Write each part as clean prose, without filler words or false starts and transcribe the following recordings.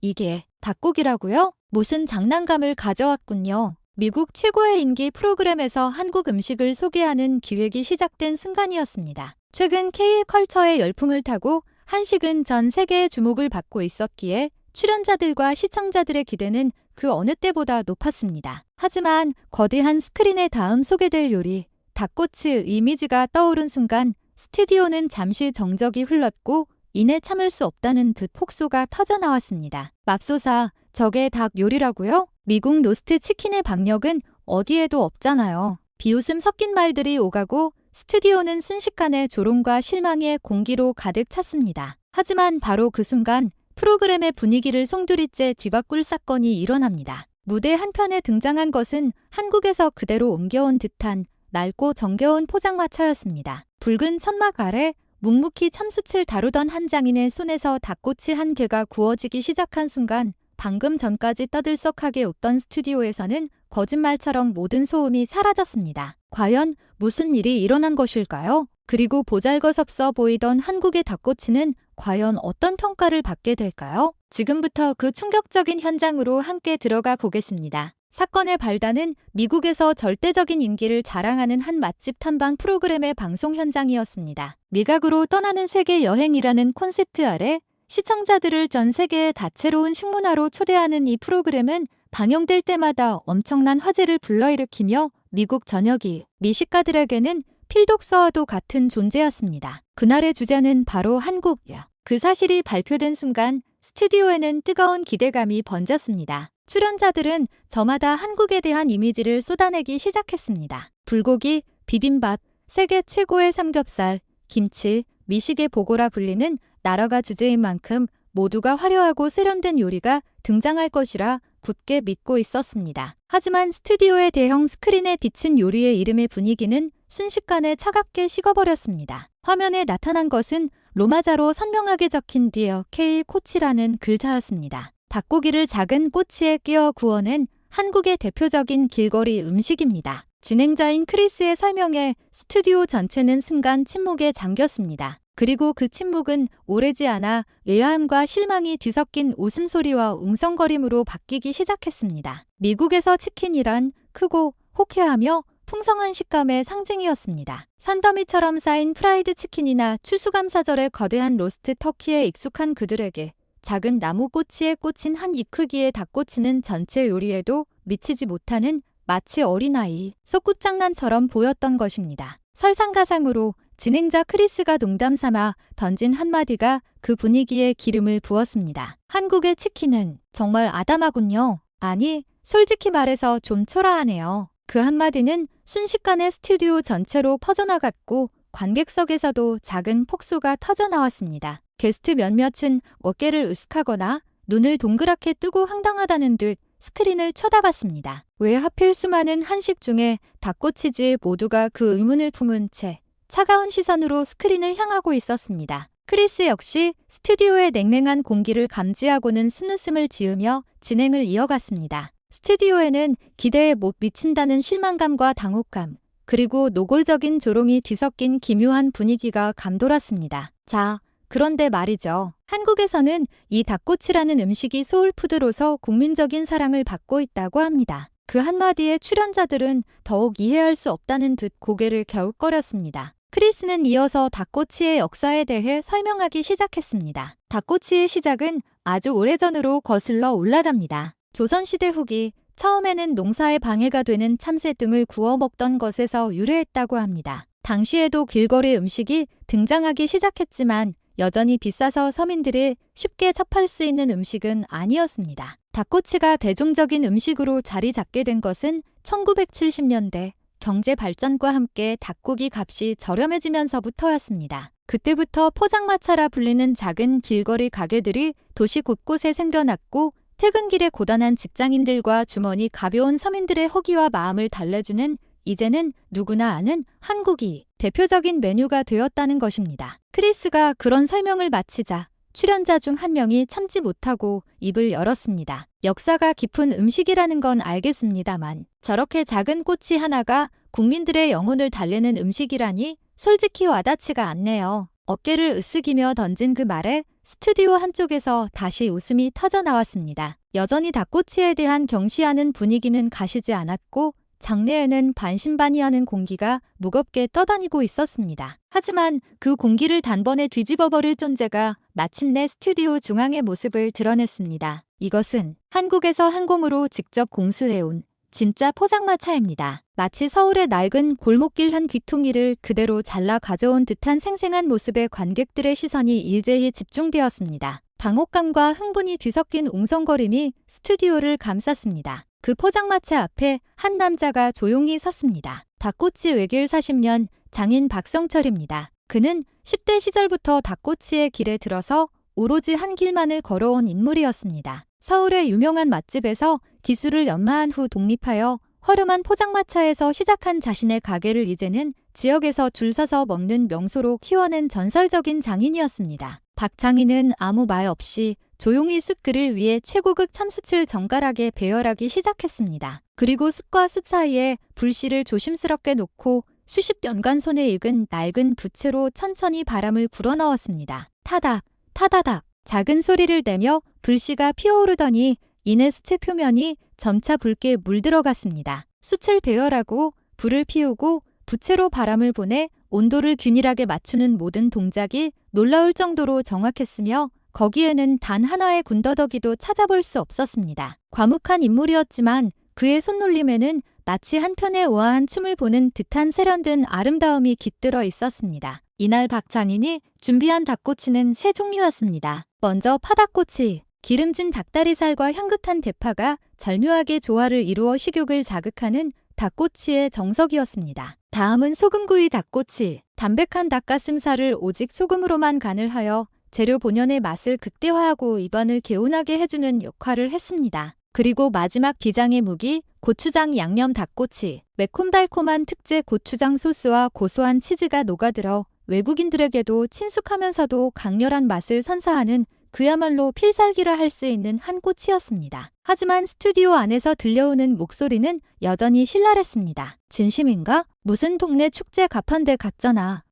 이게 닭고기라고요? 무슨 장난감을 가져왔군요. 미국 최고의 인기 프로그램에서 한국 음식을 소개하는 기획이 시작된 순간이었습니다. 최근 K컬처의 열풍을 타고 한식은 전 세계의 주목을 받고 있었기에 출연자들과 시청자들의 기대는 그 어느 때보다 높았습니다. 하지만 거대한 스크린에 다음 소개될 요리, 닭꼬치 이미지가 떠오른 순간 스튜디오는 잠시 정적이 흘렀고 이내 참을 수 없다는 듯 폭소가 터져나왔습니다. 맙소사, 저게 닭 요리라고요? 미국 로스트 치킨의 박력은 어디에도 없잖아요. 비웃음 섞인 말들이 오가고 스튜디오는 순식간에 조롱과 실망의 공기로 가득 찼습니다. 하지만 바로 그 순간 프로그램의 분위기를 송두리째 뒤바꿀 사건이 일어납니다. 무대 한편에 등장한 것은 한국에서 그대로 옮겨온 듯한 낡고 정겨운 포장마차였습니다. 붉은 천막 아래 묵묵히 참숯을 다루던 한 장인의 손에서 닭꼬치 한 개가 구워지기 시작한 순간 방금 전까지 떠들썩하게 웃던 스튜디오에서는 거짓말처럼 모든 소음이 사라졌습니다. 과연 무슨 일이 일어난 것일까요? 그리고 보잘것없어 보이던 한국의 닭꼬치는 과연 어떤 평가를 받게 될까요? 지금부터 그 충격적인 현장으로 함께 들어가 보겠습니다. 사건의 발단은 미국에서 절대적인 인기를 자랑하는 한 맛집 탐방 프로그램의 방송 현장이었습니다. 미각으로 떠나는 세계 여행이라는 콘셉트 아래 시청자들을 전 세계의 다채로운 식문화로 초대하는 이 프로그램은 방영될 때마다 엄청난 화제를 불러일으키며 미국 전역이 미식가들에게는 필독서와도 같은 존재였습니다. 그날의 주제는 바로 한국이야. 그 사실이 발표된 순간 스튜디오에는 뜨거운 기대감이 번졌습니다. 출연자들은 저마다 한국에 대한 이미지를 쏟아내기 시작했습니다. 불고기, 비빔밥, 세계 최고의 삼겹살, 김치, 미식의 보고라 불리는 나라가 주제인 만큼 모두가 화려하고 세련된 요리가 등장할 것이라 굳게 믿고 있었습니다. 하지만 스튜디오의 대형 스크린에 비친 요리의 이름의 분위기는 순식간에 차갑게 식어버렸습니다. 화면에 나타난 것은 로마자로 선명하게 적힌 디어 K 코치라는 글자였습니다. 닭고기를 작은 꼬치에 끼워 구워낸 한국의 대표적인 길거리 음식입니다. 진행자인 크리스의 설명에 스튜디오 전체는 순간 침묵에 잠겼습니다. 그리고 그 침묵은 오래지 않아 의아함과 실망이 뒤섞인 웃음소리와 웅성거림으로 바뀌기 시작했습니다. 미국에서 치킨이란 크고 호쾌하며 풍성한 식감의 상징이었습니다. 산더미처럼 쌓인 프라이드 치킨이나 추수감사절의 거대한 로스트 터키에 익숙한 그들에게 작은 나무 꼬치에 꽂힌 한 입 크기의 닭꼬치는 전체 요리에도 미치지 못하는 마치 어린아이 소꿉장난처럼 보였던 것입니다. 설상가상으로 진행자 크리스가 농담삼아 던진 한마디가 그 분위기에 기름을 부었습니다. 한국의 치킨은 정말 아담하군요. 아니, 솔직히 말해서 좀 초라하네요. 그 한마디는 순식간에 스튜디오 전체로 퍼져나갔고 관객석에서도 작은 폭소가 터져나왔습니다. 게스트 몇몇은 어깨를 으쓱하거나 눈을 동그랗게 뜨고 황당하다는 듯 스크린을 쳐다봤습니다. 왜 하필 수많은 한식 중에 닭꼬치지 모두가 그 의문을 품은 채 차가운 시선으로 스크린을 향하고 있었습니다. 크리스 역시 스튜디오의 냉랭한 공기를 감지하고는 숨웃음을 지으며 진행을 이어갔습니다. 스튜디오에는 기대에 못 미친다는 실망감과 당혹감, 그리고 노골적인 조롱이 뒤섞인 기묘한 분위기가 감돌았습니다. 자, 그런데 말이죠. 한국에서는 이 닭꼬치라는 음식이 소울푸드로서 국민적인 사랑을 받고 있다고 합니다. 그 한마디에 출연자들은 더욱 이해할 수 없다는 듯 고개를 갸웃거렸습니다. 크리스는 이어서 닭꼬치의 역사에 대해 설명하기 시작했습니다. 닭꼬치의 시작은 아주 오래전으로 거슬러 올라갑니다. 조선시대 후기, 처음에는 농사에 방해가 되는 참새 등을 구워 먹던 것에서 유래했다고 합니다. 당시에도 길거리 음식이 등장하기 시작했지만 여전히 비싸서 서민들이 쉽게 접할 수 있는 음식은 아니었습니다. 닭꼬치가 대중적인 음식으로 자리 잡게 된 것은 1970년대 경제 발전과 함께 닭고기 값이 저렴해지면서부터였습니다. 그때부터 포장마차라 불리는 작은 길거리 가게들이 도시 곳곳에 생겨났고 퇴근길에 고단한 직장인들과 주머니 가벼운 서민들의 허기와 마음을 달래주는 이제는 누구나 아는 한국이 대표적인 메뉴가 되었다는 것입니다. 크리스가 그런 설명을 마치자 출연자 중 한 명이 참지 못하고 입을 열었습니다. 역사가 깊은 음식이라는 건 알겠습니다만 저렇게 작은 꼬치 하나가 국민들의 영혼을 달래는 음식이라니 솔직히 와닿지가 않네요. 어깨를 으쓱이며 던진 그 말에 스튜디오 한쪽에서 다시 웃음이 터져 나왔습니다. 여전히 닭꼬치에 대한 경시하는 분위기는 가시지 않았고 장내에는 반신반의하는 공기가 무겁게 떠다니고 있었습니다. 하지만 그 공기를 단번에 뒤집어버릴 존재가 마침내 스튜디오 중앙의 모습을 드러냈습니다. 이것은 한국에서 항공으로 직접 공수해온 진짜 포장마차입니다. 마치 서울의 낡은 골목길 한 귀퉁이를 그대로 잘라 가져온 듯한 생생한 모습에 관객들의 시선이 일제히 집중되었습니다. 당혹감과 흥분이 뒤섞인 웅성거림이 스튜디오를 감쌌습니다. 그 포장마차 앞에 한 남자가 조용히 섰습니다. 닭꼬치 외길 40년 장인 박성철입니다. 그는 10대 시절부터 닭꼬치의 길에 들어서 오로지 한 길만을 걸어온 인물이었습니다. 서울의 유명한 맛집에서 기술을 연마한 후 독립하여 허름한 포장마차에서 시작한 자신의 가게를 이제는 지역에서 줄 서서 먹는 명소로 키워낸 전설적인 장인이었습니다. 박 장인은 아무 말 없이 조용히 숯글을 위해 최고급 참숯을 정갈하게 배열하기 시작했습니다. 그리고 숯과 숯 사이에 불씨를 조심스럽게 놓고 수십 년간 손에 익은 낡은 부채로 천천히 바람을 불어넣었습니다. 타닥, 타다닥 작은 소리를 내며 불씨가 피어오르더니 이내 숯의 표면이 점차 붉게 물들어갔습니다. 숯을 배열하고 불을 피우고 부채로 바람을 보내 온도를 균일하게 맞추는 모든 동작이 놀라울 정도로 정확했으며 거기에는 단 하나의 군더더기도 찾아볼 수 없었습니다. 과묵한 인물이었지만 그의 손놀림에는 마치 한편의 우아한 춤을 보는 듯한 세련된 아름다움이 깃들어 있었습니다. 이날 박 장인이 준비한 닭꼬치는 세 종류였습니다. 먼저 파닭꼬치, 기름진 닭다리살과 향긋한 대파가 절묘하게 조화를 이루어 식욕을 자극하는 닭꼬치의 정석이었습니다. 다음은 소금구이 닭꼬치, 담백한 닭가슴살을 오직 소금으로만 간을 하여 재료 본연의 맛을 극대화하고 입안을 개운하게 해주는 역할을 했습니다. 그리고 마지막 비장의 무기, 고추장 양념 닭꼬치, 매콤달콤한 특제 고추장 소스와 고소한 치즈가 녹아들어 외국인들에게도 친숙하면서도 강렬한 맛을 선사하는 그야말로 필살기라 할 수 있는 한 꼬치였습니다. 하지만 스튜디오 안에서 들려오는 목소리는 여전히 신랄했습니다. 진심인가? 무슨 동네 축제 가판대 같잖아.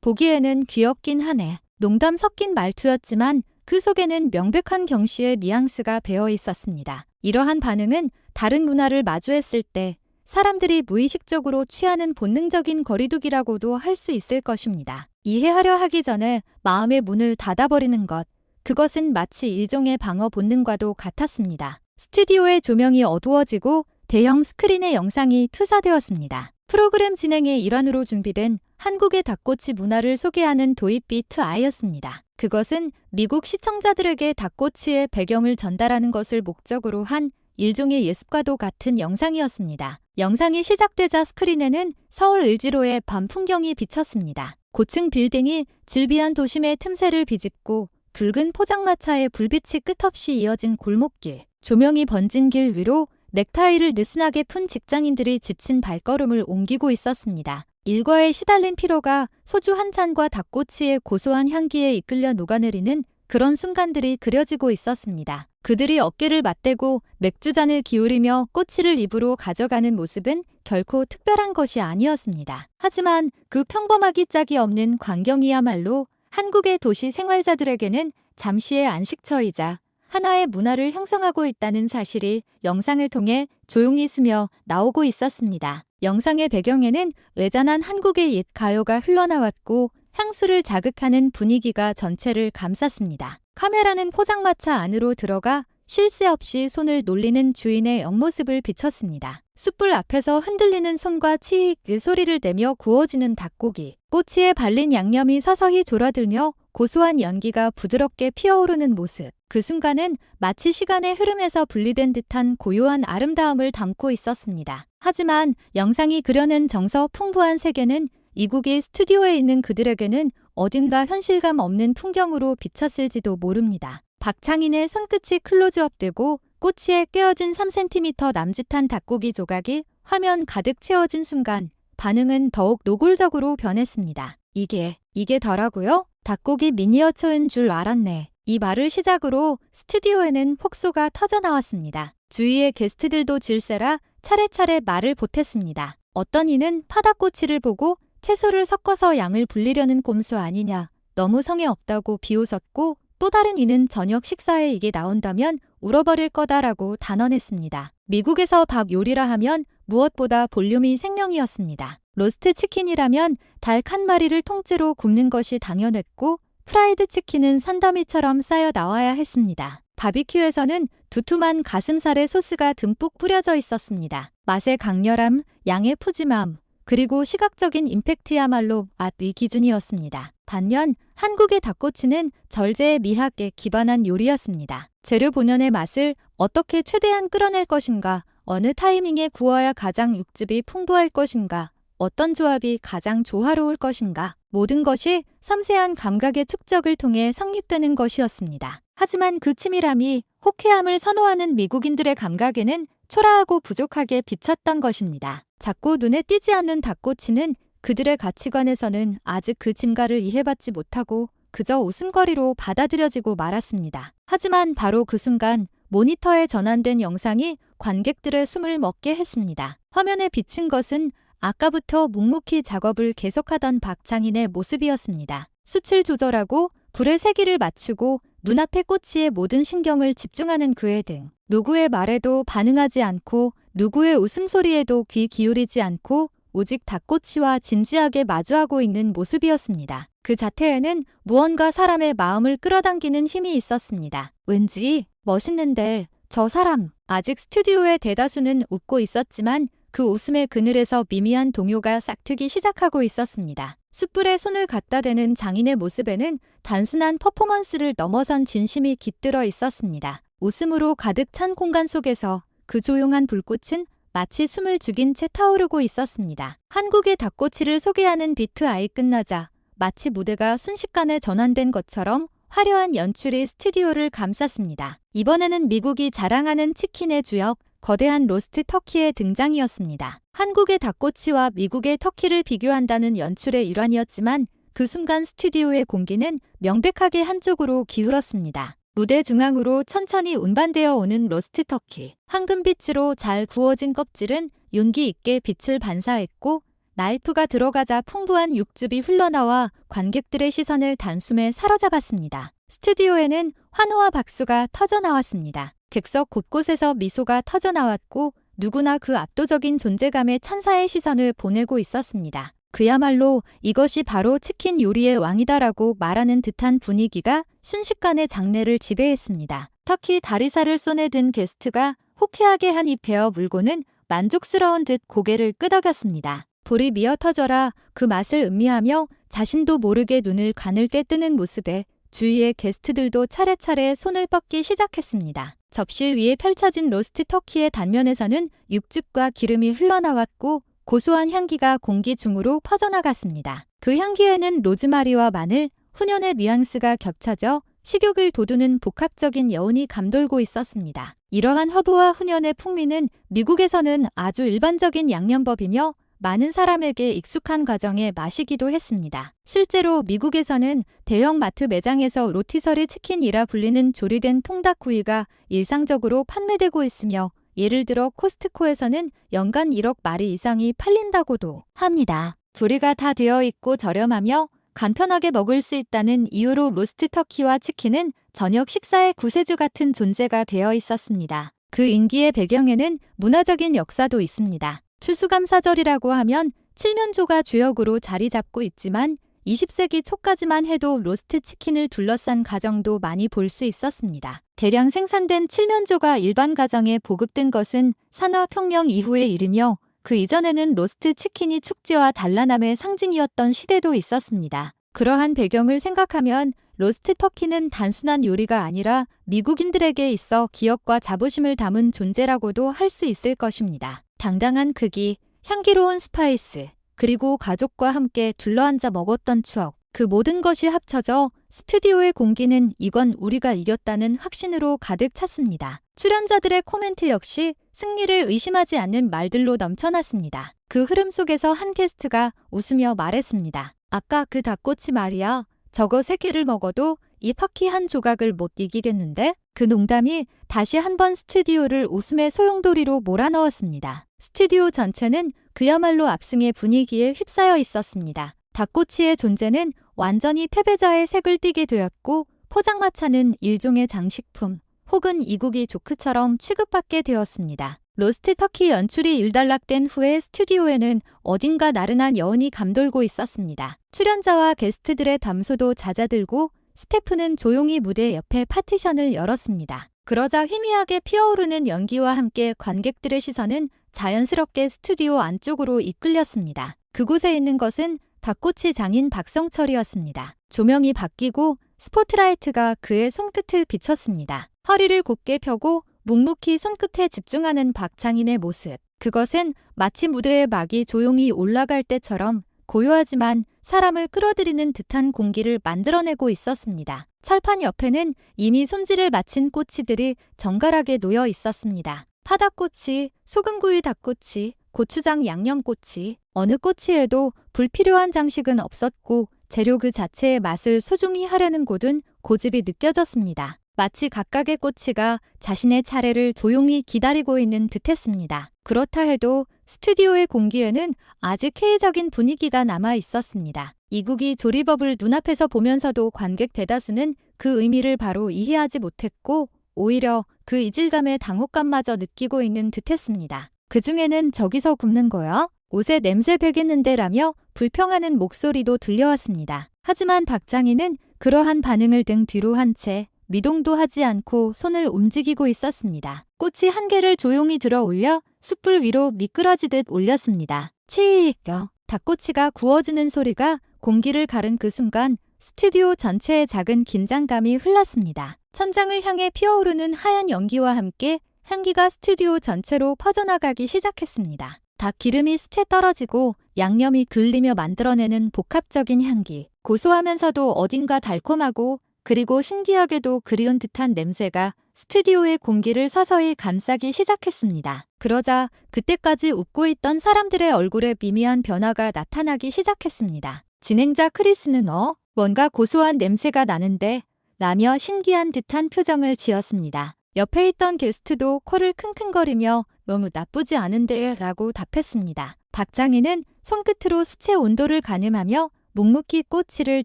보기에는 귀엽긴 하네. 농담 섞인 말투였지만 그 속에는 명백한 경시의 뉘앙스가 배어 있었습니다. 이러한 반응은 다른 문화를 마주했을 때 사람들이 무의식적으로 취하는 본능적인 거리두기라고도 할 수 있을 것입니다. 이해하려 하기 전에 마음의 문을 닫아버리는 것, 그것은 마치 일종의 방어 본능과도 같았습니다. 스튜디오의 조명이 어두워지고 대형 스크린의 영상이 투사되었습니다. 프로그램 진행의 일환으로 준비된 한국의 닭꼬치 문화를 소개하는 도입비 2I였습니다. 그것은 미국 시청자들에게 닭꼬치의 배경을 전달하는 것을 목적으로 한 일종의 예습과도 같은 영상이었습니다. 영상이 시작되자 스크린에는 서울 을지로의 밤 풍경이 비쳤습니다. 고층 빌딩이 질비한 도심의 틈새를 비집고 붉은 포장마차의 불빛이 끝없이 이어진 골목길, 조명이 번진 길 위로 넥타이를 느슨하게 푼 직장인들이 지친 발걸음을 옮기고 있었습니다. 일과에 시달린 피로가 소주 한 잔과 닭꼬치의 고소한 향기에 이끌려 녹아내리는 그런 순간들이 그려지고 있었습니다. 그들이 어깨를 맞대고 맥주잔을 기울이며 꼬치를 입으로 가져가는 모습은 결코 특별한 것이 아니었습니다. 하지만 그 평범하기 짝이 없는 광경이야말로 한국의 도시 생활자들에게는 잠시의 안식처이자 하나의 문화를 형성하고 있다는 사실이 영상을 통해 조용히 스며 나오고 있었습니다. 영상의 배경에는 외잔한 한국의 옛 가요가 흘러나왔고 향수를 자극하는 분위기가 전체를 감쌌습니다. 카메라는 포장마차 안으로 들어가 쉴 새 없이 손을 놀리는 주인의 옆모습을 비췄습니다. 숯불 앞에서 흔들리는 손과 치익 소리를 내며 구워지는 닭고기, 꼬치에 발린 양념이 서서히 졸아들며 고소한 연기가 부드럽게 피어오르는 모습. 그 순간은 마치 시간의 흐름에서 분리된 듯한 고요한 아름다움을 담고 있었습니다. 하지만 영상이 그려낸 정서 풍부한 세계는 이국의 스튜디오에 있는 그들에게는 어딘가 현실감 없는 풍경으로 비쳤을지도 모릅니다. 박창인의 손끝이 클로즈업되고 꼬치에 꿰어진 3cm 남짓한 닭고기 조각이 화면 가득 채워진 순간 반응은 더욱 노골적으로 변했습니다. 이게 더라고요? 닭고기 미니어처인 줄 알았네. 이 말을 시작으로 스튜디오에는 폭소가 터져나왔습니다. 주위의 게스트들도 질세라 차례차례 말을 보탰습니다. 어떤 이는 파닭꼬치를 보고 채소를 섞어서 양을 불리려는 꼼수 아니냐, 너무 성의 없다고 비웃었고 또 다른 이는 저녁 식사에 이게 나온다면 울어버릴 거다라고 단언했습니다. 미국에서 닭 요리라 하면 무엇보다 볼륨이 생명이었습니다. 로스트 치킨이라면 닭 한 마리를 통째로 굽는 것이 당연했고 프라이드 치킨은 산더미처럼 쌓여 나와야 했습니다. 바비큐에서는 두툼한 가슴살에 소스가 듬뿍 뿌려져 있었습니다. 맛의 강렬함, 양의 푸짐함, 그리고 시각적인 임팩트야말로 맛 위 기준이었습니다. 반면 한국의 닭꼬치는 절제의 미학에 기반한 요리였습니다. 재료 본연의 맛을 어떻게 최대한 끌어낼 것인가, 어느 타이밍에 구워야 가장 육즙이 풍부할 것인가, 어떤 조합이 가장 조화로울 것인가, 모든 것이 섬세한 감각의 축적을 통해 성립되는 것이었습니다. 하지만 그 치밀함이 호쾌함을 선호하는 미국인들의 감각에는 초라하고 부족하게 비쳤던 것입니다. 작고 눈에 띄지 않는 닭꼬치는 그들의 가치관에서는 아직 그 진가를 이해받지 못하고 그저 웃음거리로 받아들여지고 말았습니다. 하지만 바로 그 순간 모니터에 전환된 영상이 관객들의 숨을 멎게 했습니다. 화면에 비친 것은 아까부터 묵묵히 작업을 계속하던 박창인의 모습이었습니다. 수치를 조절하고 불의 세기를 맞추고 눈앞의 꼬치에 모든 신경을 집중하는 그의 등. 누구의 말에도 반응하지 않고 누구의 웃음소리에도 귀 기울이지 않고 오직 닭꼬치와 진지하게 마주하고 있는 모습이었습니다. 그 자태에는 무언가 사람의 마음을 끌어당기는 힘이 있었습니다. 왠지 멋있는데 저 사람. 아직 스튜디오의 대다수는 웃고 있었지만 그 웃음의 그늘에서 미미한 동요가 싹트기 시작하고 있었습니다. 숯불에 손을 갖다 대는 장인의 모습에는 단순한 퍼포먼스를 넘어선 진심이 깃들어 있었습니다. 웃음으로 가득 찬 공간 속에서 그 조용한 불꽃은 마치 숨을 죽인 채 타오르고 있었습니다. 한국의 닭꼬치를 소개하는 비트 아이 끝나자 마치 무대가 순식간에 전환된 것처럼 화려한 연출이 스튜디오를 감쌌습니다. 이번에는 미국이 자랑하는 치킨의 주역, 거대한 로스트 터키의 등장이었습니다. 한국의 닭꼬치와 미국의 터키를 비교한다는 연출의 일환이었지만 그 순간 스튜디오의 공기는 명백하게 한쪽으로 기울었습니다. 무대 중앙으로 천천히 운반되어 오는 로스트 터키. 황금빛으로 잘 구워진 껍질은 윤기 있게 빛을 반사했고 나이프가 들어가자 풍부한 육즙이 흘러나와 관객들의 시선을 단숨에 사로잡았습니다. 스튜디오에는 환호와 박수가 터져나왔습니다. 객석 곳곳에서 미소가 터져나왔고 누구나 그 압도적인 존재감에 찬사의 시선을 보내고 있었습니다. 그야말로 이것이 바로 치킨 요리의 왕이다라고 말하는 듯한 분위기가 순식간에 장내를 지배했습니다. 터키 다리살을 손에 든 게스트가 호쾌하게 한 입 베어 물고는 만족스러운 듯 고개를 끄덕였습니다. 볼이 미어 터져라 그 맛을 음미하며 자신도 모르게 눈을 가늘게 뜨는 모습에 주위의 게스트들도 차례차례 손을 뻗기 시작했습니다. 접시 위에 펼쳐진 로스트 터키의 단면에서는 육즙과 기름이 흘러나왔고 고소한 향기가 공기 중으로 퍼져나갔습니다. 그 향기에는 로즈마리와 마늘, 훈연의 뉘앙스가 겹쳐져 식욕을 돋우는 복합적인 여운이 감돌고 있었습니다. 이러한 허브와 훈연의 풍미는 미국에서는 아주 일반적인 양념법이며 많은 사람에게 익숙한 과정의 맛이기도 했습니다. 실제로 미국에서는 대형 마트 매장에서 로티서리 치킨이라 불리는 조리된 통닭구이가 일상적으로 판매되고 있으며 예를 들어 코스트코에서는 연간 1억 마리 이상이 팔린다고도 합니다. 조리가 다 되어 있고 저렴하며 간편하게 먹을 수 있다는 이유로 로스트 터키와 치킨은 저녁 식사의 구세주 같은 존재가 되어 있었습니다. 그 인기의 배경에는 문화적인 역사도 있습니다. 추수감사절이라고 하면 칠면조가 주역으로 자리 잡고 있지만 20세기 초까지만 해도 로스트 치킨을 둘러싼 가정도 많이 볼 수 있었습니다. 대량 생산된 칠면조가 일반 가정에 보급된 것은 산업혁명 이후의 일이며 그 이전에는 로스트 치킨이 축제와 단란함의 상징이었던 시대도 있었습니다. 그러한 배경을 생각하면 로스트 터키는 단순한 요리가 아니라 미국인들에게 있어 기억과 자부심을 담은 존재라고도 할 수 있을 것입니다. 당당한 크기, 향기로운 스파이스, 그리고 가족과 함께 둘러앉아 먹었던 추억, 그 모든 것이 합쳐져 스튜디오의 공기는 이건 우리가 이겼다는 확신으로 가득 찼습니다. 출연자들의 코멘트 역시 승리를 의심하지 않는 말들로 넘쳐났습니다. 그 흐름 속에서 한 게스트가 웃으며 말했습니다. 아까 그 닭꼬치 말이야. 저거 3개를 먹어도 이 터키 한 조각을 못 이기겠는데? 그 농담이 다시 한번 스튜디오를 웃음의 소용돌이로 몰아넣었습니다. 스튜디오 전체는 그야말로 압승의 분위기에 휩싸여 있었습니다. 닭꼬치의 존재는 완전히 패배자의 색을 띠게 되었고 포장마차는 일종의 장식품 혹은 이국이 조크처럼 취급받게 되었습니다. 로스트 터키 연출이 일단락된 후에 스튜디오에는 어딘가 나른한 여운이 감돌고 있었습니다. 출연자와 게스트들의 담소도 잦아들고 스태프는 조용히 무대 옆에 파티션을 열었습니다. 그러자 희미하게 피어오르는 연기와 함께 관객들의 시선은 자연스럽게 스튜디오 안쪽으로 이끌렸습니다. 그곳에 있는 것은 닭꼬치 장인 박성철이었습니다. 조명이 바뀌고 스포트라이트가 그의 손끝을 비췄습니다. 허리를 곧게 펴고 묵묵히 손끝에 집중하는 박장인의 모습. 그것은 마치 무대에 막이 조용히 올라갈 때처럼 고요하지만 사람을 끌어들이는 듯한 공기를 만들어내고 있었습니다. 철판 옆에는 이미 손질을 마친 꼬치들이 정갈하게 놓여 있었습니다. 파닭꼬치, 소금구이 닭꼬치, 고추장 양념꼬치. 어느 꼬치에도 불필요한 장식은 없었고 재료 그 자체의 맛을 소중히 하려는 곳은 고집이 느껴졌습니다. 마치 각각의 꼬치가 자신의 차례를 조용히 기다리고 있는 듯했습니다. 그렇다 해도 스튜디오의 공기에는 아직 회의적인 분위기가 남아 있었습니다. 이국이 조리법을 눈앞에서 보면서도 관객 대다수는 그 의미를 바로 이해하지 못했고 오히려 그 이질감에 당혹감마저 느끼고 있는 듯했습니다. 그 중에는 저기서 굽는 거야? 옷에 냄새 배겠는데 라며 불평하는 목소리도 들려왔습니다. 하지만 박장인은 그러한 반응을 등 뒤로 한 채 미동도 하지 않고 손을 움직이고 있었습니다. 꼬치 한 개를 조용히 들어 올려 숯불 위로 미끄러지듯 올렸습니다. 치익! 닭꼬치가 구워지는 소리가 공기를 가른 그 순간 스튜디오 전체에 작은 긴장감이 흘렀습니다. 천장을 향해 피어오르는 하얀 연기와 함께 향기가 스튜디오 전체로 퍼져나가기 시작했습니다. 닭 기름이 숯에 떨어지고 양념이 글리며 만들어내는 복합적인 향기. 고소하면서도 어딘가 달콤하고 그리고 신기하게도 그리운 듯한 냄새가 스튜디오의 공기를 서서히 감싸기 시작했습니다. 그러자 그때까지 웃고 있던 사람들의 얼굴에 미미한 변화가 나타나기 시작했습니다. 진행자 크리스는 뭔가 고소한 냄새가 나는데 라며 신기한 듯한 표정을 지었습니다. 옆에 있던 게스트도 코를 킁킁거리며 너무 나쁘지 않은데 라고 답했습니다. 박장인은 손끝으로 숯의 온도를 가늠하며 묵묵히 꼬치를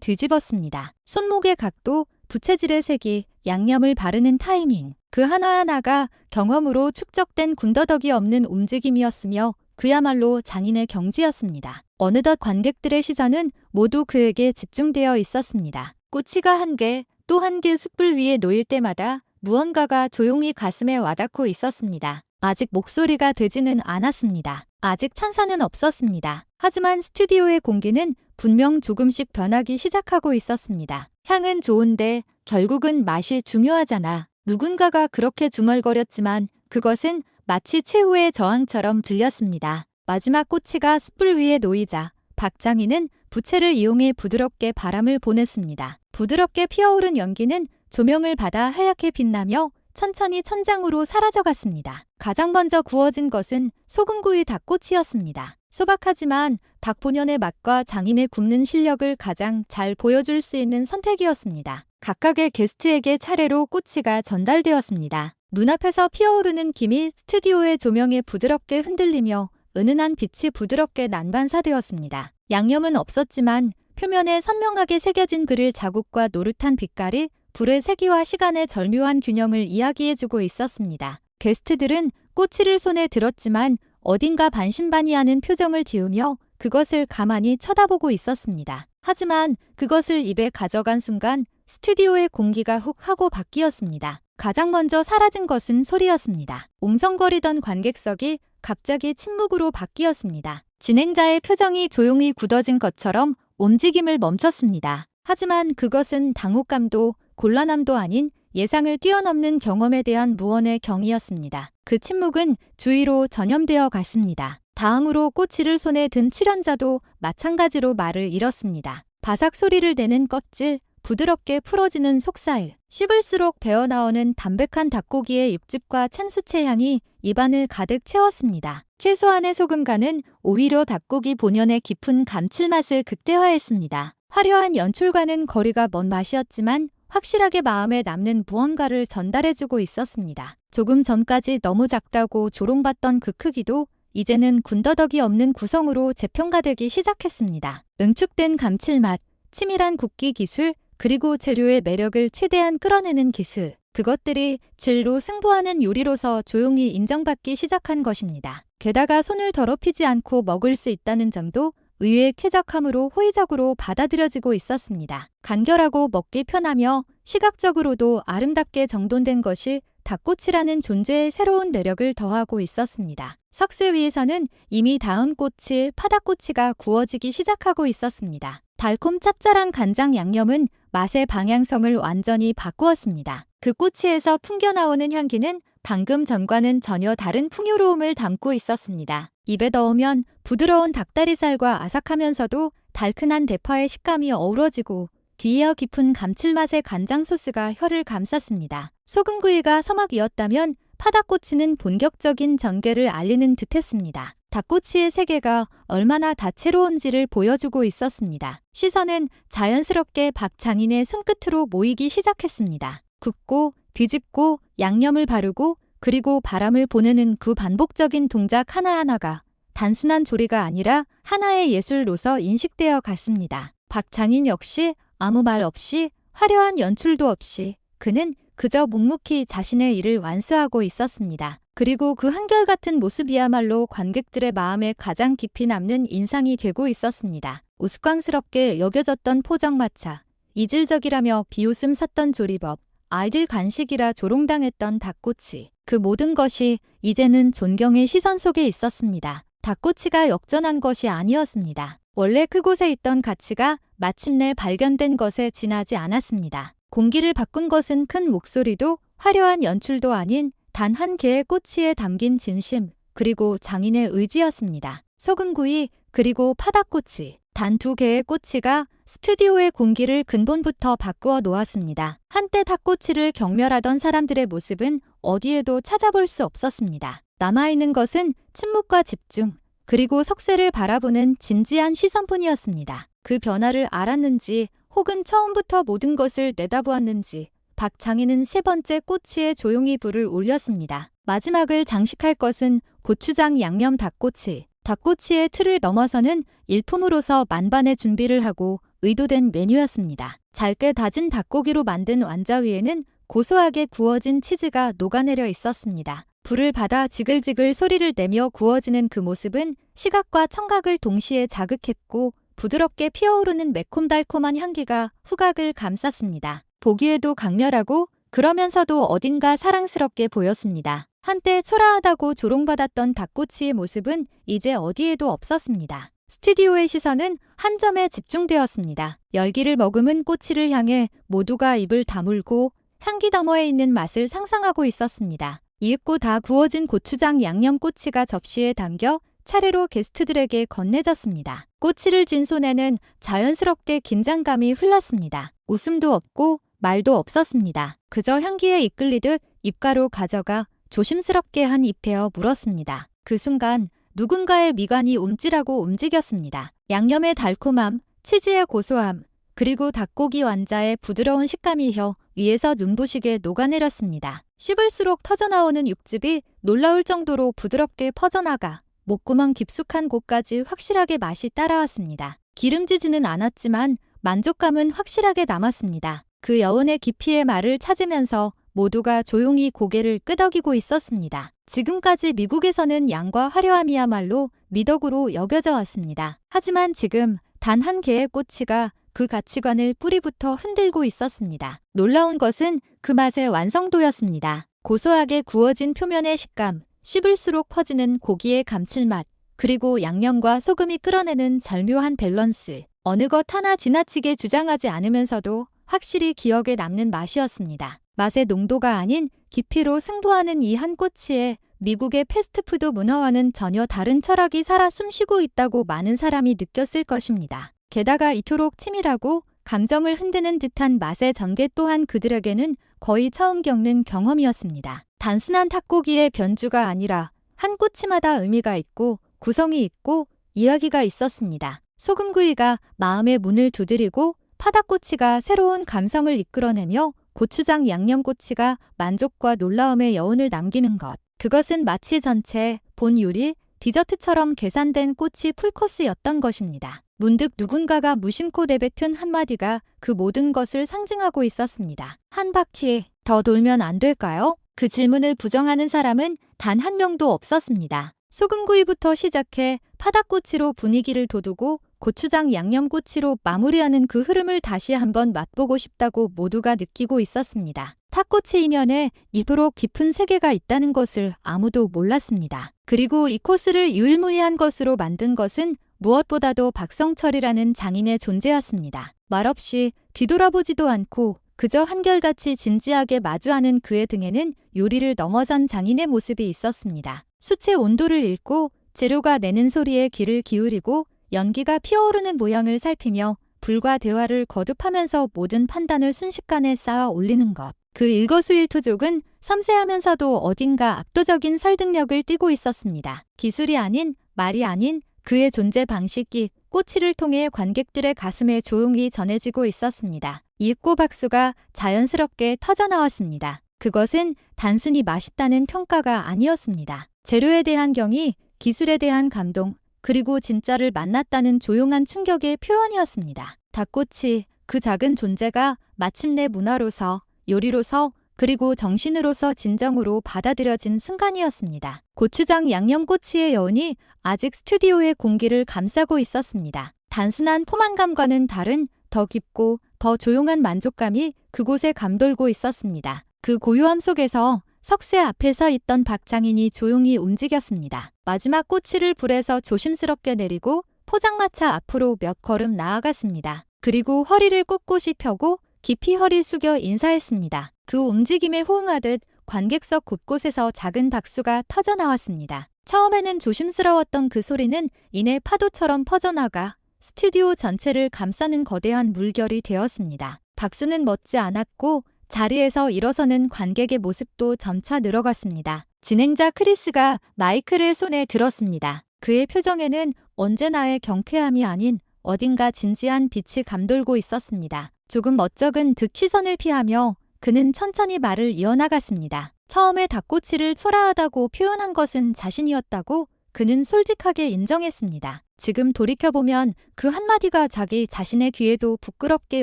뒤집었습니다. 손목의 각도, 부채질의 색이, 양념을 바르는 타이밍. 그 하나하나가 경험으로 축적된 군더더기 없는 움직임이었으며 그야말로 장인의 경지였습니다. 어느덧 관객들의 시선은 모두 그에게 집중되어 있었습니다. 꼬치가 한 개, 또 한 개 숯불 위에 놓일 때마다 무언가가 조용히 가슴에 와닿고 있었습니다. 아직 목소리가 되지는 않았습니다. 아직 찬사는 없었습니다. 하지만 스튜디오의 공기는 분명 조금씩 변하기 시작하고 있었습니다. 향은 좋은데 결국은 맛이 중요하잖아. 누군가가 그렇게 중얼거렸지만 그것은 마치 최후의 저항처럼 들렸습니다. 마지막 꼬치가 숯불 위에 놓이자 박장인은 부채를 이용해 부드럽게 바람을 보냈습니다. 부드럽게 피어오른 연기는 조명을 받아 하얗게 빛나며 천천히 천장으로 사라져갔습니다. 가장 먼저 구워진 것은 소금구이 닭꼬치였습니다. 소박하지만 닭 본연의 맛과 장인의 굽는 실력을 가장 잘 보여줄 수 있는 선택이었습니다. 각각의 게스트에게 차례로 꼬치가 전달되었습니다. 눈앞에서 피어오르는 김이 스튜디오의 조명에 부드럽게 흔들리며 은은한 빛이 부드럽게 난반사되었습니다. 양념은 없었지만 표면에 선명하게 새겨진 그릴 자국과 노릇한 빛깔이 불의 세기와 시간의 절묘한 균형을 이야기해주고 있었습니다. 게스트들은 꼬치를 손에 들었지만 어딘가 반신반의하는 표정을 지으며 그것을 가만히 쳐다보고 있었습니다. 하지만 그것을 입에 가져간 순간 스튜디오의 공기가 훅 하고 바뀌었습니다. 가장 먼저 사라진 것은 소리였습니다. 옹성거리던 관객석이 갑자기 침묵으로 바뀌었습니다. 진행자의 표정이 조용히 굳어진 것처럼 움직임을 멈췄습니다. 하지만 그것은 당혹감도 곤란함도 아닌 예상을 뛰어넘는 경험에 대한 무언의 경이었습니다. 그 침묵은 주위로 전염되어 갔습니다. 다음으로 꼬치를 손에 든 출연자도 마찬가지로 말을 잃었습니다. 바삭 소리를 내는 껍질, 부드럽게 풀어지는 속살, 씹을수록 배어나오는 담백한 닭고기의 육즙과 찬수채 향이 입안을 가득 채웠습니다. 최소한의 소금간은 오히려 닭고기 본연의 깊은 감칠맛을 극대화했습니다. 화려한 연출과는 거리가 먼 맛이었지만 확실하게 마음에 남는 무언가를 전달해주고 있었습니다. 조금 전까지 너무 작다고 조롱받던 그 크기도 이제는 군더더기 없는 구성으로 재평가되기 시작했습니다. 응축된 감칠맛, 치밀한 굽기 기술, 그리고 재료의 매력을 최대한 끌어내는 기술. 그것들이 질로 승부하는 요리로서 조용히 인정받기 시작한 것입니다. 게다가 손을 더럽히지 않고 먹을 수 있다는 점도 의외의 쾌적함으로 호의적으로 받아들여지고 있었습니다. 간결하고 먹기 편하며 시각적으로도 아름답게 정돈된 것이 닭꼬치라는 존재의 새로운 매력을 더하고 있었습니다. 석쇠 위에서는 이미 다음 꼬치, 파닭꼬치가 구워지기 시작하고 있었습니다. 달콤 짭짤한 간장 양념은 맛의 방향성을 완전히 바꾸었습니다. 그 꼬치에서 풍겨나오는 향기는 방금 전과는 전혀 다른 풍요로움을 담고 있었습니다. 입에 넣으면 부드러운 닭다리살과 아삭하면서도 달큰한 대파의 식감이 어우러지고 귀에어 깊은 감칠맛의 간장 소스가 혀를 감쌌습니다. 소금구이가 서막이었다면 파닭꼬치는 본격적인 전개를 알리는 듯했습니다. 닭꼬치의 세계가 얼마나 다채로운지를 보여주고 있었습니다. 시선은 자연스럽게 박장인의 손끝으로 모이기 시작했습니다. 굽고 뒤집고 양념을 바르고 그리고 바람을 보내는 그 반복적인 동작 하나하나가 단순한 조리가 아니라 하나의 예술로서 인식되어 갔습니다. 박장인 역시 아무 말 없이 화려한 연출도 없이 그는 그저 묵묵히 자신의 일을 완수하고 있었습니다. 그리고 그 한결같은 모습이야말로 관객들의 마음에 가장 깊이 남는 인상이 되고 있었습니다. 우스꽝스럽게 여겨졌던 포장마차, 이질적이라며 비웃음 샀던 조리법, 아이들 간식이라 조롱당했던 닭꼬치. 그 모든 것이 이제는 존경의 시선 속에 있었습니다. 닭꼬치가 역전한 것이 아니었습니다. 원래 그곳에 있던 가치가 마침내 발견된 것에 지나지 않았습니다. 공기를 바꾼 것은 큰 목소리도 화려한 연출도 아닌 단 한 개의 꼬치에 담긴 진심, 그리고 장인의 의지였습니다. 소금구이, 그리고 파닭꼬치. 단 두 개의 꼬치가 스튜디오의 공기를 근본부터 바꾸어 놓았습니다. 한때 닭꼬치를 경멸하던 사람들의 모습은 어디에도 찾아볼 수 없었습니다. 남아있는 것은 침묵과 집중, 그리고 석쇠를 바라보는 진지한 시선뿐이었습니다. 그 변화를 알았는지 혹은 처음부터 모든 것을 내다보았는지 박 장인은 세 번째 꼬치에 조용히 불을 올렸습니다. 마지막을 장식할 것은 고추장 양념 닭꼬치. 닭꼬치의 틀을 넘어서는 일품으로서 만반의 준비를 하고 의도된 메뉴였습니다. 잘게 다진 닭고기로 만든 완자 위에는 고소하게 구워진 치즈가 녹아내려 있었습니다. 불을 받아 지글지글 소리를 내며 구워지는 그 모습은 시각과 청각을 동시에 자극했고 부드럽게 피어오르는 매콤달콤한 향기가 후각을 감쌌습니다. 보기에도 강렬하고 그러면서도 어딘가 사랑스럽게 보였습니다. 한때 초라하다고 조롱받았던 닭꼬치의 모습은 이제 어디에도 없었습니다. 스튜디오의 시선은 한 점에 집중되었습니다. 열기를 머금은 꼬치를 향해 모두가 입을 다물고 향기 너머에 있는 맛을 상상하고 있었습니다. 이윽고 다 구워진 고추장 양념 꼬치가 접시에 담겨 차례로 게스트들에게 건네졌습니다. 꼬치를 쥔 손에는 자연스럽게 긴장감이 흘렀습니다. 웃음도 없고 말도 없었습니다. 그저 향기에 이끌리듯 입가로 가져가 조심스럽게 한 입에어 물었습니다. 그 순간 누군가의 미간이 움찔하고 움직였습니다. 양념의 달콤함, 치즈의 고소함, 그리고 닭고기 완자의 부드러운 식감이 혀 위에서 눈부시게 녹아내렸습니다. 씹을수록 터져나오는 육즙이 놀라울 정도로 부드럽게 퍼져나가 목구멍 깊숙한 곳까지 확실하게 맛이 따라왔습니다. 기름지지는 않았지만 만족감은 확실하게 남았습니다. 그 여운의 깊이의 말을 찾으면서 모두가 조용히 고개를 끄덕이고 있었습니다. 지금까지 미국에서는 양과 화려함이야말로 미덕으로 여겨져 왔습니다. 하지만 지금 단 한 개의 꼬치가 그 가치관을 뿌리부터 흔들고 있었습니다. 놀라운 것은 그 맛의 완성도였습니다. 고소하게 구워진 표면의 식감, 씹을수록 퍼지는 고기의 감칠맛, 그리고 양념과 소금이 끌어내는 절묘한 밸런스. 어느 것 하나 지나치게 주장하지 않으면서도 확실히 기억에 남는 맛이었습니다. 맛의 농도가 아닌 깊이로 승부하는 이 한 꼬치에 미국의 패스트푸드 문화와는 전혀 다른 철학이 살아 숨쉬고 있다고 많은 사람이 느꼈을 것입니다. 게다가 이토록 치밀하고 감정을 흔드는 듯한 맛의 전개 또한 그들에게는 거의 처음 겪는 경험이었습니다. 단순한 닭고기의 변주가 아니라 한 꼬치마다 의미가 있고 구성이 있고 이야기가 있었습니다. 소금구이가 마음의 문을 두드리고 파닭꼬치가 새로운 감성을 이끌어내며 고추장 양념꼬치가 만족과 놀라움의 여운을 남기는 것. 그것은 마치 전체 본 요리, 디저트처럼 계산된 꼬치 풀코스였던 것입니다. 문득 누군가가 무심코 내뱉은 한마디가 그 모든 것을 상징하고 있었습니다. 한 바퀴 더 돌면 안 될까요? 그 질문을 부정하는 사람은 단 한 명도 없었습니다. 소금구이부터 시작해 파닭꼬치로 분위기를 돋우고 고추장 양념꼬치로 마무리하는 그 흐름을 다시 한번 맛보고 싶다고 모두가 느끼고 있었습니다. 탁꼬치 이면에 이토록 깊은 세계가 있다는 것을 아무도 몰랐습니다. 그리고 이 코스를 유일무이한 것으로 만든 것은 무엇보다도 박성철이라는 장인의 존재였습니다. 말없이 뒤돌아보지도 않고 그저 한결같이 진지하게 마주하는 그의 등에는 요리를 넘어선 장인의 모습이 있었습니다. 숯의 온도를 읽고 재료가 내는 소리에 귀를 기울이고 연기가 피어오르는 모양을 살피며 불과 대화를 거듭하면서 모든 판단을 순식간에 쌓아 올리는 것. 그 일거수일투족은 섬세하면서도 어딘가 압도적인 설득력을 띠고 있었습니다. 기술이 아닌, 말이 아닌 그의 존재 방식이 꼬치를 통해 관객들의 가슴에 조용히 전해지고 있었습니다. 이윽고 박수가 자연스럽게 터져나왔습니다. 그것은 단순히 맛있다는 평가가 아니었습니다. 재료에 대한 경의, 기술에 대한 감동, 그리고 진짜를 만났다는 조용한 충격의 표현이었습니다. 닭꼬치, 그 작은 존재가 마침내 문화로서, 요리로서, 그리고 정신으로서 진정으로 받아들여진 순간이었습니다. 고추장 양념꼬치의 여운이 아직 스튜디오의 공기를 감싸고 있었습니다. 단순한 포만감과는 다른 더 깊고 더 조용한 만족감이 그곳에 감돌고 있었습니다. 그 고요함 속에서 석쇠 앞에 서 있던 박 장인이 조용히 움직였습니다. 마지막 꼬치를 불에서 조심스럽게 내리고 포장마차 앞으로 몇 걸음 나아갔습니다. 그리고 허리를 꼿꼿이 펴고 깊이 허리 숙여 인사했습니다. 그 움직임에 호응하듯 관객석 곳곳에서 작은 박수가 터져나왔습니다. 처음에는 조심스러웠던 그 소리는 이내 파도처럼 퍼져나가 스튜디오 전체를 감싸는 거대한 물결이 되었습니다. 박수는 멎지 않았고 자리에서 일어서는 관객의 모습도 점차 늘어갔습니다. 진행자 크리스가 마이크를 손에 들었습니다. 그의 표정에는 언제나의 경쾌함이 아닌 어딘가 진지한 빛이 감돌고 있었습니다. 조금 멋쩍은 득 시선을 피하며 그는 천천히 말을 이어나갔습니다. 처음에 닭꼬치를 초라하다고 표현한 것은 자신이었다고 그는 솔직하게 인정했습니다. 지금 돌이켜보면 그 한마디가 자기 자신의 귀에도 부끄럽게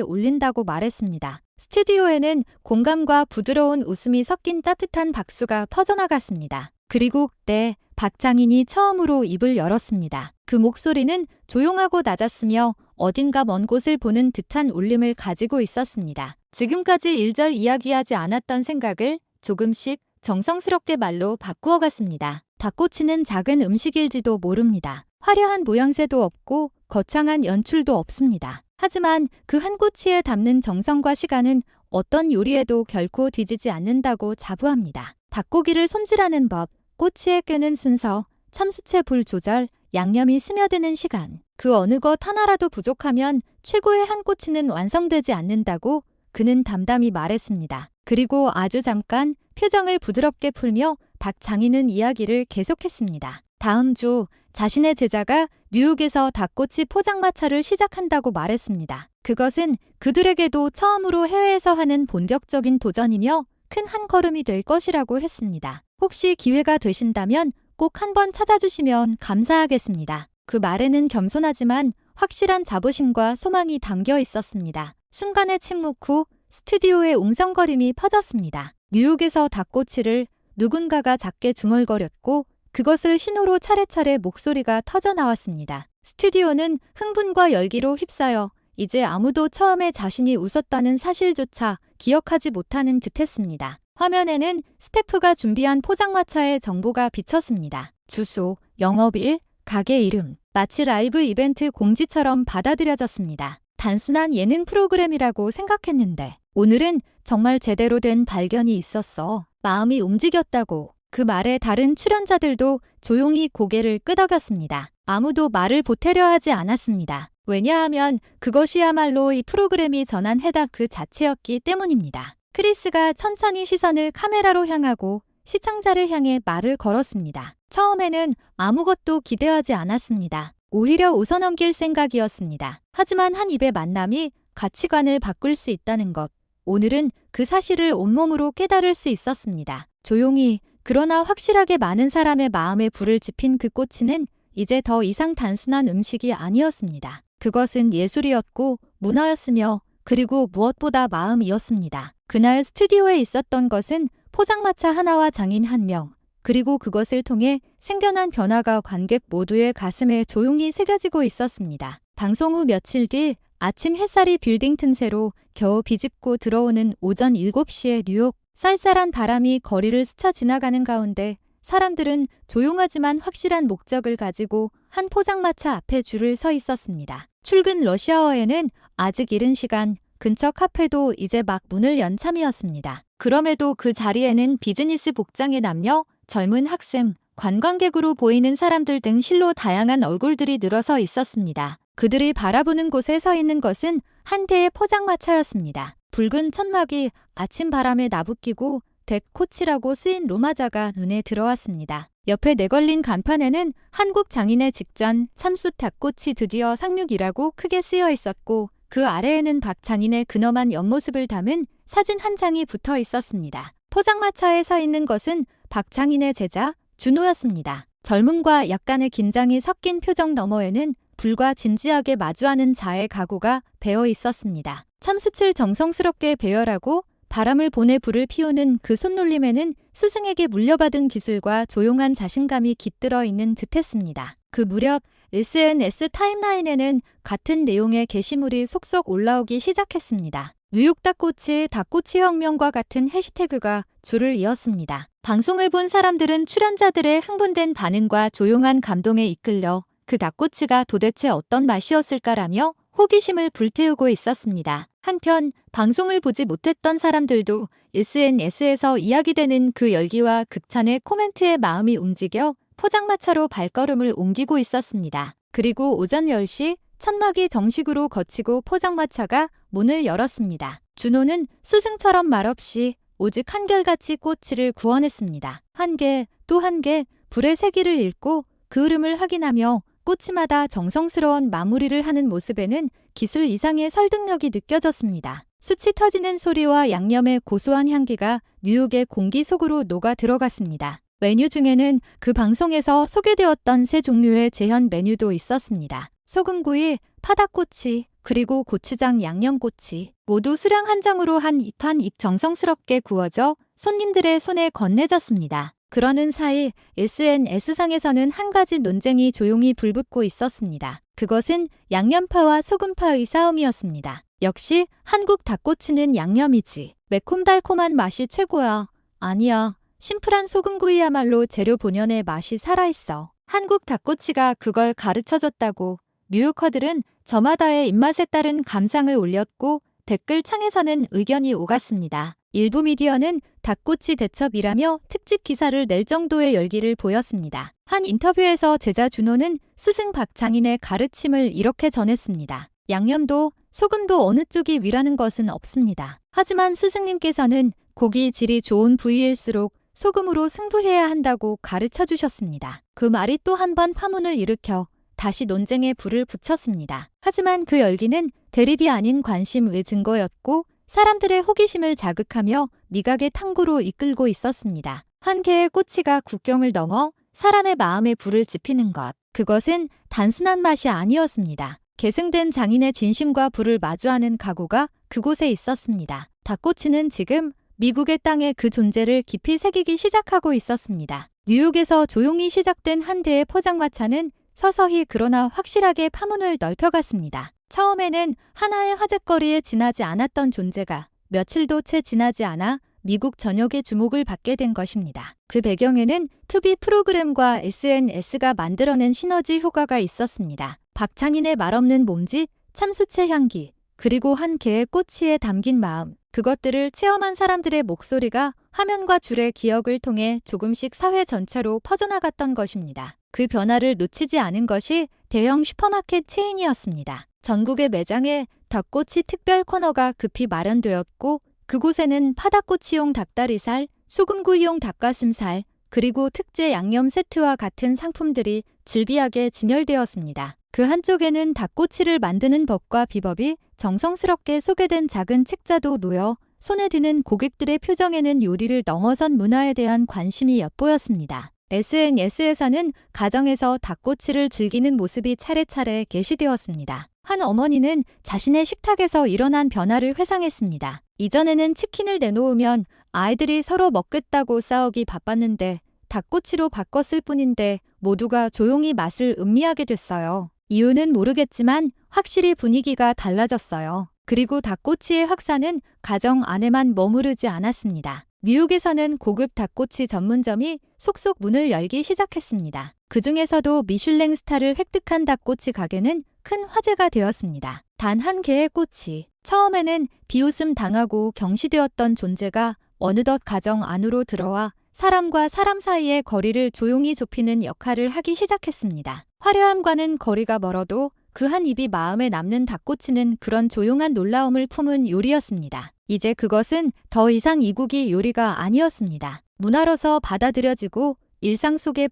울린다고 말했습니다. 스튜디오에는 공감과 부드러운 웃음이 섞인 따뜻한 박수가 퍼져나갔습니다. 그리고 그때 박 장인이 처음으로 입을 열었습니다. 그 목소리는 조용하고 낮았으며 어딘가 먼 곳을 보는 듯한 울림을 가지고 있었습니다. 지금까지 일절 이야기하지 않았던 생각을 조금씩 정성스럽게 말로 바꾸어 갔습니다. 닭꼬치는 작은 음식일지도 모릅니다. 화려한 모양새도 없고 거창한 연출도 없습니다. 하지만 그 한 꼬치에 담는 정성과 시간은 어떤 요리에도 결코 뒤지지 않는다고 자부합니다. 닭고기를 손질하는 법, 꼬치에 끄는 순서, 참수채 불 조절, 양념이 스며드는 시간. 그 어느 것 하나라도 부족하면 최고의 한 꼬치는 완성되지 않는다고 그는 담담히 말했습니다. 그리고 아주 잠깐 표정을 부드럽게 풀며 박 장인은 이야기를 계속했습니다. 다음 주 자신의 제자가 뉴욕에서 닭꼬치 포장마차를 시작한다고 말했습니다. 그것은 그들에게도 처음으로 해외에서 하는 본격적인 도전이며 큰 한 걸음이 될 것이라고 했습니다. 혹시 기회가 되신다면 꼭 한번 찾아주시면 감사하겠습니다. 그 말에는 겸손하지만 확실한 자부심과 소망이 담겨 있었습니다. 순간의 침묵 후 스튜디오의 웅성거림이 퍼졌습니다. 뉴욕에서 닭꼬치를 누군가가 작게 중얼거렸고 그것을 신호로 차례차례 목소리가 터져나왔습니다. 스튜디오는 흥분과 열기로 휩싸여 이제 아무도 처음에 자신이 웃었다는 사실조차 기억하지 못하는 듯했습니다. 화면에는 스태프가 준비한 포장마차의 정보가 비쳤습니다. 주소, 영업일, 가게 이름, 마치 라이브 이벤트 공지처럼 받아들여졌습니다. 단순한 예능 프로그램이라고 생각했는데 오늘은 정말 제대로 된 발견이 있었어. 마음이 움직였다고. 그 말에 다른 출연자들도 조용히 고개를 끄덕였습니다. 아무도 말을 보태려 하지 않았습니다. 왜냐하면 그것이야말로 이 프로그램이 전한 해답 그 자체였기 때문입니다. 크리스가 천천히 시선을 카메라로 향하고 시청자를 향해 말을 걸었습니다. 처음에는 아무것도 기대하지 않았습니다. 오히려 웃어넘길 생각이었습니다. 하지만 한 입의 만남이 가치관을 바꿀 수 있다는 것. 오늘은 그 사실을 온몸으로 깨달을 수 있었습니다. 조용히 그러나 확실하게 많은 사람의 마음에 불을 지핀 그 꼬치는 이제 더 이상 단순한 음식이 아니었습니다. 그것은 예술이었고 문화였으며 그리고 무엇보다 마음이었습니다. 그날 스튜디오에 있었던 것은 포장마차 하나와 장인 한 명, 그리고 그것을 통해 생겨난 변화가 관객 모두의 가슴에 조용히 새겨지고 있었습니다. 방송 후 며칠 뒤 아침 햇살이 빌딩 틈새로 겨우 비집고 들어오는 오전 7시의 뉴욕. 쌀쌀한 바람이 거리를 스쳐 지나가는 가운데 사람들은 조용하지만 확실한 목적을 가지고 한 포장마차 앞에 줄을 서 있었습니다. 출근 러시아어에는 아직 이른 시간, 근처 카페도 이제 막 문을 연 참이었습니다. 그럼에도 그 자리에는 비즈니스 복장의 남녀, 젊은 학생, 관광객으로 보이는 사람들 등 실로 다양한 얼굴들이 늘어서 있었습니다. 그들이 바라보는 곳에 서 있는 것은 한 대의 포장마차였습니다. 붉은 천막이 아침 바람에 나부끼고 덱코치라고 쓰인 로마자가 눈에 들어왔습니다. 옆에 내걸린 간판에는 한국 장인의 직전 참숯 닭꼬치 드디어 상륙이라고 크게 쓰여 있었고 그 아래에는 박 장인의 근엄한 옆모습을 담은 사진 한 장이 붙어 있었습니다. 포장마차에 서 있는 것은 박 장인의 제자 준호였습니다. 젊음과 약간의 긴장이 섞인 표정 너머에는 불과 진지하게 마주하는 자의 각오가 배어 있었습니다. 참숯을 정성스럽게 배열하고 바람을 보내 불을 피우는 그 손놀림에는 스승에게 물려받은 기술과 조용한 자신감이 깃들어 있는 듯했습니다. 그 무렵 SNS 타임라인에는 같은 내용의 게시물이 속속 올라오기 시작했습니다. 뉴욕 닭꼬치, 닭꼬치 혁명과 같은 해시태그가 줄을 이었습니다. 방송을 본 사람들은 출연자들의 흥분된 반응과 조용한 감동에 이끌려 그 닭꼬치가 도대체 어떤 맛이었을까라며 호기심을 불태우고 있었습니다. 한편 방송을 보지 못했던 사람들도 SNS에서 이야기되는 그 열기와 극찬의 코멘트에 마음이 움직여 포장마차로 발걸음을 옮기고 있었습니다. 그리고 오전 10시 천막이 정식으로 걷히고 포장마차가 문을 열었습니다. 준호는 스승처럼 말없이 오직 한결같이 꼬치를 구워냈습니다. 한 개, 또 한 개, 불의 세기를 읽고 그 흐름을 확인하며 꼬치마다 정성스러운 마무리를 하는 모습에는 기술 이상의 설득력이 느껴졌습니다. 숯이 터지는 소리와 양념의 고소한 향기가 뉴욕의 공기 속으로 녹아 들어갔습니다. 메뉴 중에는 그 방송에서 소개되었던 세 종류의 재현 메뉴도 있었습니다. 소금구이, 파닭꼬치, 그리고 고추장 양념꼬치. 모두 수량 한 장으로 한 입 한 입 정성스럽게 구워져 손님들의 손에 건네졌습니다. 그러는 사이 SNS상에서는 한 가지 논쟁이 조용히 불붙고 있었습니다. 그것은 양념파와 소금파의 싸움이었습니다. 역시 한국 닭꼬치는 양념이지. 매콤달콤한 맛이 최고야. 아니야. 심플한 소금구이야말로 재료 본연의 맛이 살아있어. 한국 닭꼬치가 그걸 가르쳐줬다고 뉴요커들은 저마다의 입맛에 따른 감상을 올렸고 댓글 창에서는 의견이 오갔습니다. 일부 미디어는 닭꼬치 대첩이라며 특집 기사를 낼 정도의 열기를 보였습니다. 한 인터뷰에서 제자 준호는 스승 박장인의 가르침을 이렇게 전했습니다. 양념도 소금도 어느 쪽이 위라는 것은 없습니다. 하지만 스승님께서는 고기 질이 좋은 부위일수록 소금으로 승부해야 한다고 가르쳐 주셨습니다. 그 말이 또 한 번 파문을 일으켜 다시 논쟁에 불을 붙였습니다. 하지만 그 열기는 대립이 아닌 관심 외 증거였고 사람들의 호기심을 자극하며 미각의 탐구로 이끌고 있었습니다. 한 개의 꼬치가 국경을 넘어 사람의 마음에 불을 지피는 것. 그것은 단순한 맛이 아니었습니다. 계승된 장인의 진심과 불을 마주하는 각오가 그곳에 있었습니다. 닭꼬치는 지금 미국의 땅에 그 존재를 깊이 새기기 시작하고 있었습니다. 뉴욕에서 조용히 시작된 한 대의 포장마차는 서서히 그러나 확실하게 파문을 넓혀갔습니다. 처음에는 하나의 화제거리에 지나지 않았던 존재가 며칠도 채 지나지 않아 미국 전역의 주목을 받게 된 것입니다. 그 배경에는 TV 프로그램과 SNS가 만들어낸 시너지 효과가 있었습니다. 박창인의 말없는 몸짓, 참수채 향기, 그리고 한 개의 꼬치에 담긴 마음, 그것들을 체험한 사람들의 목소리가 화면과 줄의 기억을 통해 조금씩 사회 전체로 퍼져나갔던 것입니다. 그 변화를 놓치지 않은 것이 대형 슈퍼마켓 체인이었습니다. 전국의 매장에 닭꼬치 특별 코너가 급히 마련되었고 그곳에는 파닭꼬치용 닭다리살, 소금구이용 닭가슴살, 그리고 특제 양념 세트와 같은 상품들이 즐비하게 진열되었습니다. 그 한쪽에는 닭꼬치를 만드는 법과 비법이 정성스럽게 소개된 작은 책자도 놓여 손에 드는 고객들의 표정에는 요리를 넘어선 문화에 대한 관심이 엿보였습니다. SNS에서는 가정에서 닭꼬치를 즐기는 모습이 차례차례 게시되었습니다. 한 어머니는 자신의 식탁에서 일어난 변화를 회상했습니다. 이전에는 치킨을 내놓으면 아이들이 서로 먹겠다고 싸우기 바빴는데 닭꼬치로 바꿨을 뿐인데 모두가 조용히 맛을 음미하게 됐어요. 이유는 모르겠지만 확실히 분위기가 달라졌어요. 그리고 닭꼬치의 확산은 가정 안에만 머무르지 않았습니다. 뉴욕에서는 고급 닭꼬치 전문점이 속속 문을 열기 시작했습니다. 그 중에서도 미슐랭 스타를 획득한 닭꼬치 가게는 큰 화제가 되었습니다. 단 한 개의 꼬치. 처음에는 비웃음 당하고 경시되었던 존재가 어느덧 가정 안으로 들어와 사람과 사람 사이의 거리를 조용히 좁히는 역할을 하기 시작했습니다. 화려함과는 거리가 멀어도 그 한 입이 마음에 남는 닭꼬치는 그런 조용한 놀라움을 품은 요리였습니다. 이제 그것은 더 이상 이국이 요리가 아니었습니다. 문화로서 받아들여지고 일상 속에